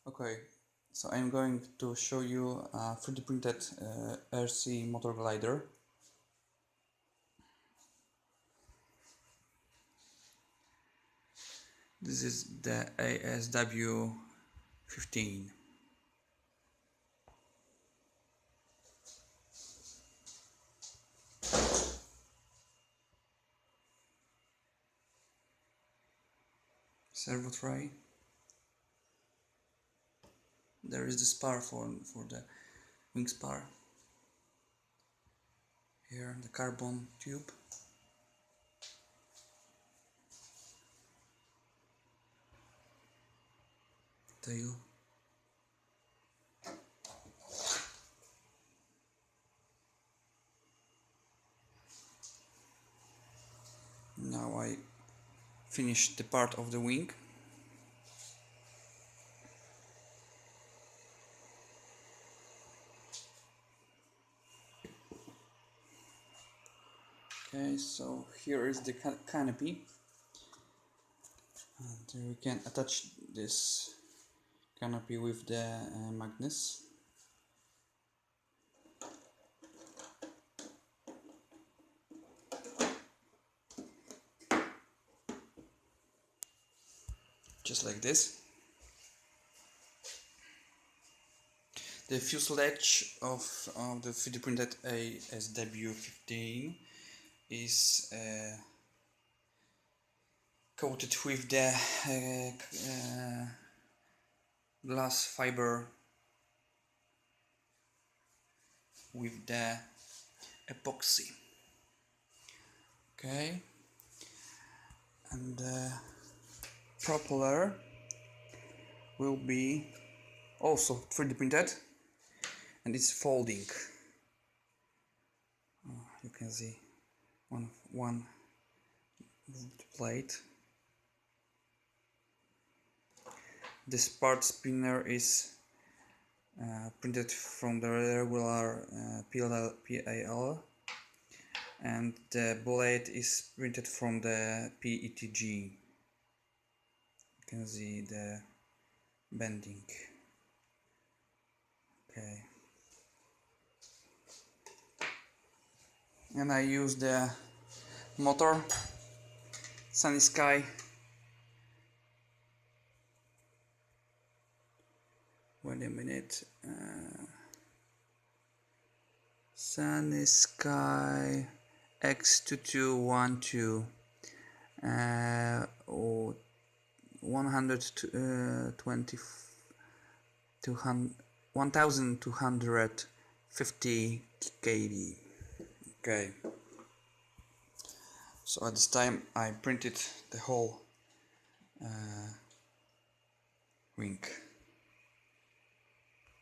Okay, so I'm going to show you a 3D printed RC motor glider. This is the ASW 15. Servo tray. There is the spar for the wing spar. Here the carbon tube. Tail. Now I finished the part of the wing. Okay, so here is the canopy, and we can attach this canopy with the magnets. Just like this. The fuselage of the 3D printed ASW 15 is coated with the glass fiber with the epoxy. Okay, and the propeller will be also 3D printed, and it's folding. You can see one plate. This part spinner is printed from the regular PL, and the blade is printed from the PETG. You can see the bending. Okay, and I use the motor Sunny Sky. Wait a minute. Sunny Sky X2212 1250 kV. Okay. So at this time I printed the whole wing.